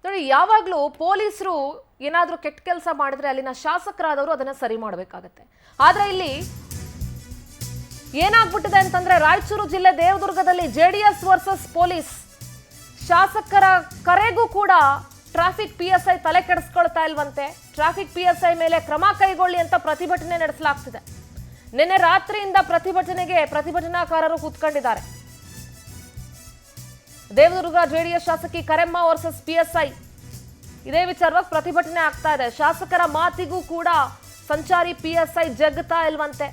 ನೋಡಿ, ಯಾವಾಗಲೂ ಪೊಲೀಸರು ಏನಾದರೂ ಕೆಟ್ಟ ಕೆಲಸ ಮಾಡಿದ್ರೆ ಅಲ್ಲಿನ ಶಾಸಕರಾದವರು ಅದನ್ನ ಸರಿ ಮಾಡಬೇಕಾಗತ್ತೆ. ಆದ್ರೆ ಇಲ್ಲಿ ಏನಾಗ್ಬಿಟ್ಟಿದೆ ಅಂತಂದ್ರೆ, ರಾಯಚೂರು ಜಿಲ್ಲೆ ದೇವದುರ್ಗದಲ್ಲಿ ಜೆಡಿಎಸ್ ವರ್ಸಸ್ ಪೊಲೀಸ್, ಶಾಸಕರ ಕರೆಗೂ ಕೂಡ ಟ್ರಾಫಿಕ್ PSI ತಲೆ ಕೆಡಿಸ್ಕೊಳ್ತಾ ಇಲ್ವಂತೆ. ಟ್ರಾಫಿಕ್ PSI ಮೇಲೆ ಕ್ರಮ ಕೈಗೊಳ್ಳಿ ಅಂತ ಪ್ರತಿಭಟನೆ ನಡೆಸಲಾಗ್ತಿದೆ. ನಿನ್ನೆ ರಾತ್ರಿಯಿಂದ ಪ್ರತಿಭಟನೆಗೆ ಪ್ರತಿಭಟನಾಕಾರರು ಕೂತ್ಕೊಂಡಿದ್ದಾರೆ. ದೇವದುರ್ಗ ಜೆಡಿಎಸ್ ಶಾಸಕಿ ಕರೆಮ್ಮ ವರ್ಸಸ್ PSI ಇದೇ ವಿಚಾರವಾಗಿ ಪ್ರತಿಭಟನೆ ಆಗ್ತಾ ಇದೆ. ಶಾಸಕರ ಮಾತಿಗೂ ಕೂಡ ಸಂಚಾರಿ PSI ಜಗ್ತಾ ಇಲ್ವಂತೆ.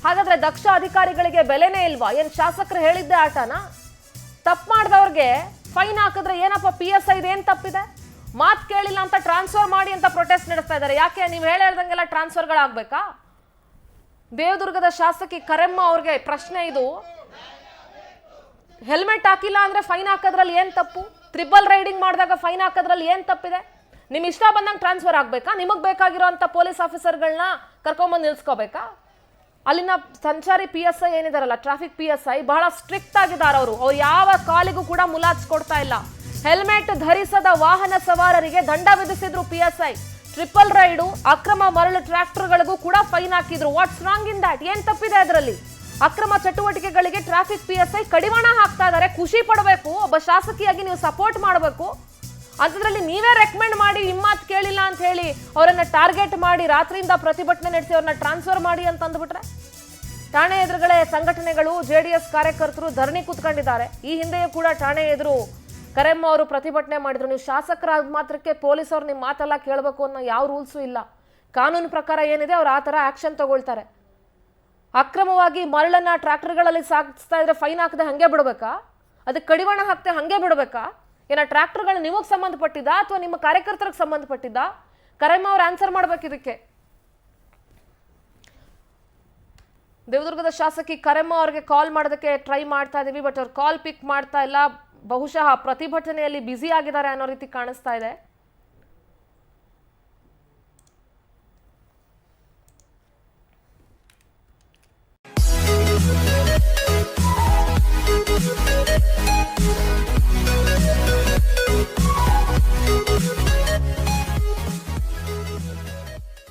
ಹಾಗಾದ್ರೆ ದಕ್ಷ ಅಧಿಕಾರಿಗಳಿಗೆ ಬೆಲೆನೇ ಇಲ್ವಾ? ಏನ್ ಶಾಸಕರು ಹೇಳಿದ್ದೆ ಆಟನಾ? ತಪ್ಪು ಮಾಡಿದವ್ರಿಗೆ ಫೈನ್ ಹಾಕಿದ್ರೆ ಏನಪ್ಪ PSI ಏನ್ ತಪ್ಪಿದೆ? ಮಾತು ಕೇಳಿಲ್ಲ ಅಂತ ಟ್ರಾನ್ಸ್ಫರ್ ಮಾಡಿ ಅಂತ ಪ್ರೊಟೆಸ್ಟ್ ನಡೆಸ್ತಾ ಇದ್ದಾರೆ. ಯಾಕೆ ನೀವು ಹೇಳ್ದಂಗೆಲ್ಲ ಟ್ರಾನ್ಸ್ಫರ್ಗಳಾಗಬೇಕಾ? ದೇವದುರ್ಗದ ಶಾಸಕಿ ಕರೆಮ್ಮ ಅವ್ರಿಗೆ ಪ್ರಶ್ನೆ ಇದು. ಹೆಲ್ಮೆಟ್ ಹಾಕಿಲ್ಲ ಅಂದ್ರೆ ಫೈನ್ ಹಾಕೋದ್ರಲ್ಲಿ ಏನ್ ತಪ್ಪು? ಟ್ರಿಬಲ್ ರೈಡಿಂಗ್ ಮಾಡಿದಾಗ ಫೈನ್ ಹಾಕೋದ್ರಲ್ಲಿ ಏನ್ ತಪ್ಪಿದೆ? ನಿಮ್ ಇಷ್ಟ ಬಂದಂಗೆ ಟ್ರಾನ್ಸ್ಫರ್ ಆಗ್ಬೇಕಾ? ನಿಮಗ್ ಬೇಕಾಗಿರೋಂಥ ಪೊಲೀಸ್ ಆಫೀಸರ್ಗಳನ್ನ ಕರ್ಕೊಂಬಂದು ನಿಲ್ಸ್ಕೋಬೇಕಾ? ಅಲ್ಲಿನ ಸಂಚಾರಿ PSI ಏನಿದಾರಲ್ಲ, ಟ್ರಾಫಿಕ್ PSI ಬಹಳ ಸ್ಟ್ರಿಕ್ಟ್ ಆಗಿದ್ದಾರೆ. ಅವ್ರು ಯಾವ ಕಾಲಿಗೂ ಕೂಡ ಮುಲಾಜಿಸ್ಕೊಡ್ತಾ ಇಲ್ಲ. ಹೆಲ್ಮೆಟ್ ಧರಿಸದ ವಾಹನ ಸವಾರರಿಗೆ ದಂಡ ವಿಧಿಸಿದ್ರು PSI. ಟ್ರಿಪಲ್ ರೈಡು, ಅಕ್ರಮ ಮರಳು ಟ್ರ್ಯಾಕ್ಟರ್ಗಳಿಗೂ ಕೂಡ ಫೈನ್ ಹಾಕಿದ್ರು. ವಾಟ್ಸ್ ರಾಂಗ್ ಇನ್ ದಾಟ್? ಏನ್ ತಪ್ಪಿದೆ ಅದರಲ್ಲಿ? ಅಕ್ರಮ ಚಟುವಟಿಕೆಗಳಿಗೆ ಟ್ರಾಫಿಕ್ PSI ಕಡಿವಾಣ ಹಾಕ್ತಾ ಇದ್ದಾರೆ. ಖುಷಿ ಪಡಬೇಕು, ಒಬ್ಬ ಶಾಸಕಿಯಾಗಿ ನೀವು ಸಪೋರ್ಟ್ ಮಾಡಬೇಕು. ಅಂಥದ್ರಲ್ಲಿ ನೀವೇ ರೆಕಮೆಂಡ್ ಮಾಡಿ ನಿಮ್ಮ ಮಾತು ಕೇಳಿಲ್ಲ ಅಂತ ಹೇಳಿ ಅವರನ್ನ ಟಾರ್ಗೆಟ್ ಮಾಡಿ ರಾತ್ರಿಯಿಂದ ಪ್ರತಿಭಟನೆ ನಡೆಸಿ ಅವ್ರನ್ನ ಟ್ರಾನ್ಸ್ಫರ್ ಮಾಡಿ ಅಂತ ಅಂದ್ಬಿಟ್ರೆ, ಠಾಣೆ ಎದುರುಗಳೇ ಸಂಘಟನೆಗಳು, JDS ಕಾರ್ಯಕರ್ತರು ಧರಣಿ ಕೂತ್ಕೊಂಡಿದ್ದಾರೆ. ಈ ಹಿಂದೆಯೂ ಕೂಡ ಠಾಣೆ ಎದುರು ಕರೆಮ್ಮ ಅವರು ಪ್ರತಿಭಟನೆ ಮಾಡಿದ್ರು. ನೀವು ಶಾಸಕರಾದ ಮಾತ್ರಕ್ಕೆ ಪೊಲೀಸ್ ಅವ್ರು ನಿಮ್ಮ ಮಾತೆಲ್ಲ ಕೇಳಬೇಕು ಅನ್ನೋ ಯಾವ ರೂಲ್ಸು ಇಲ್ಲ. ಕಾನೂನು ಪ್ರಕಾರ ಏನಿದೆ ಅವ್ರು ಆ ಥರ ಆಕ್ಷನ್ ತಗೊಳ್ತಾರೆ. ಅಕ್ರಮವಾಗಿ ಮರಳನ್ನ ಟ್ರ್ಯಾಕ್ಟರ್ಗಳಲ್ಲಿ ಸಾಗಿಸ್ತಾ ಇದ್ರೆ ಫೈನ್ ಹಾಕದೆ ಹಂಗೆ ಬಿಡ್ಬೇಕಾ? ಅದಕ್ಕೆ ಕಡಿವಾಣ ಹಾಕ್ತೆ ಹಂಗೆ ಬಿಡ್ಬೇಕಾ? ಏನ ಟ್ರ್ಯಾಕ್ಟರ್ಗಳು ನಿಮಗೆ ಸಂಬಂಧಪಟ್ಟಿದ್ದ ಅಥವಾ ನಿಮ್ಮ ಕಾರ್ಯಕರ್ತರಿಗೆ ಸಂಬಂಧಪಟ್ಟಿದ್ದ? ಕರೆಮ್ಮ ಅವ್ರು ಆನ್ಸರ್ ಮಾಡ್ಬೇಕು ಇದಕ್ಕೆ. ದೇವದುರ್ಗದ ಶಾಸಕಿ ಕರೆಮ್ಮ ಅವ್ರಿಗೆ ಕಾಲ್ ಮಾಡೋದಕ್ಕೆ ಟ್ರೈ ಮಾಡ್ತಾ ಇದೀವಿ, ಬಟ್ ಅವ್ರು ಕಾಲ್ ಪಿಕ್ ಮಾಡ್ತಾ ಇಲ್ಲ. ಬಹುಶಃ ಪ್ರತಿಭಟನೆಯಲ್ಲಿ ಬ್ಯುಸಿ ಆಗಿದ್ದಾರೆ ಅನ್ನೋ ರೀತಿ ಕಾಣಿಸ್ತಾ ಇದೆ.